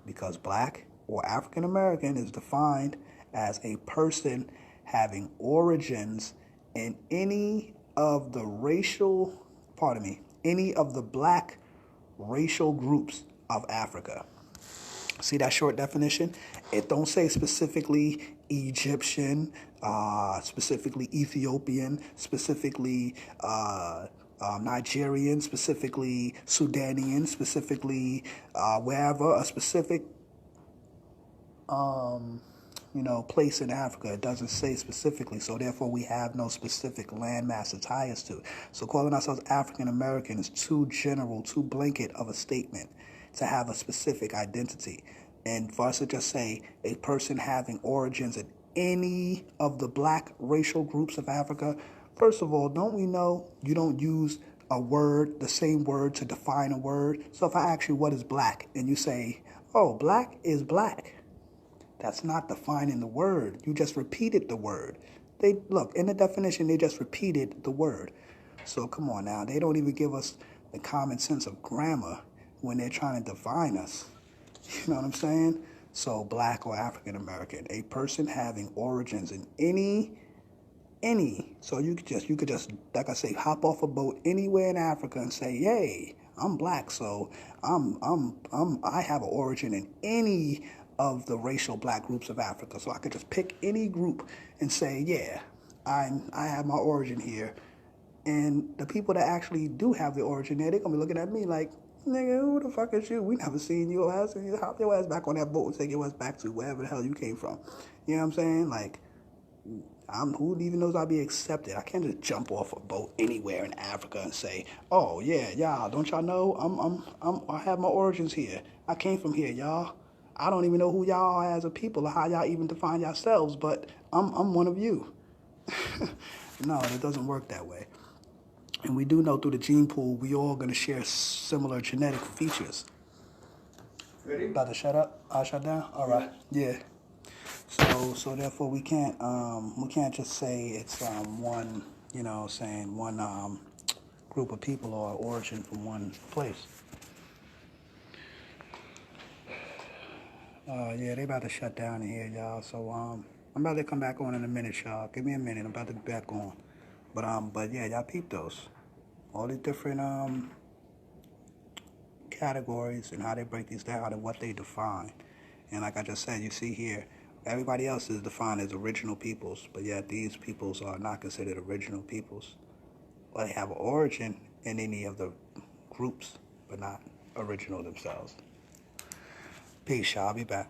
Because black or African American is defined as a person having origins in any of the any of the black racial groups of Africa. See that short definition? It don't say specifically Egyptian, specifically Ethiopian, specifically Nigerian, specifically Sudanian, specifically wherever, a specific place in Africa. It doesn't say specifically, so therefore we have no specific landmass to tie us to. So calling ourselves African American is too general, too blanket of a statement to have a specific identity. And for us to just say a person having origins in any of the black racial groups of Africa, first of all, don't we know you don't use a word, the same word, to define a word? So if I ask you what is black, and you say, oh, black is black, that's not defining the word. You just repeated the word. Look, in the definition, they just repeated the word. So come on now, they don't even give us the common sense of grammar when they're trying to define us. You know what I'm saying? So black or African American, a person having origins in any. So you could just, like I say, hop off a boat anywhere in Africa and say, "Yay, I'm black, so I have an origin in any of the racial black groups of Africa." So I could just pick any group and say, "Yeah, I have my origin here." And the people that actually do have the origin there, they're gonna be looking at me like, "Nigga, who the fuck is you? We never seen your ass. And you hop your ass back on that boat and take your ass back to wherever the hell you came from." You know what I'm saying? Like, who even knows I'll be accepted? I can't just jump off a boat anywhere in Africa and say, "Oh yeah, y'all, don't y'all know I have my origins here. I came from here, y'all. I don't even know who y'all are as a people or how y'all even define yourselves, but I'm one of you." No, it doesn't work that way. And we do know through the gene pool, we all gonna share similar genetic features. Ready? About to shut up? I'll shut down? All right. Yeah. So therefore we can't just say it's one, one group of people or origin from one place. Yeah, they about to shut down in here, y'all. So I'm about to come back on in a minute, y'all. Give me a minute. I'm about to be back on. But yeah, y'all peep those. All these different categories and how they break these down and what they define. And like I just said, you see here, everybody else is defined as original peoples, but yet these peoples are not considered original peoples. Well, they have an origin in any of the groups, but not original themselves. Peace, y'all. I'll be back.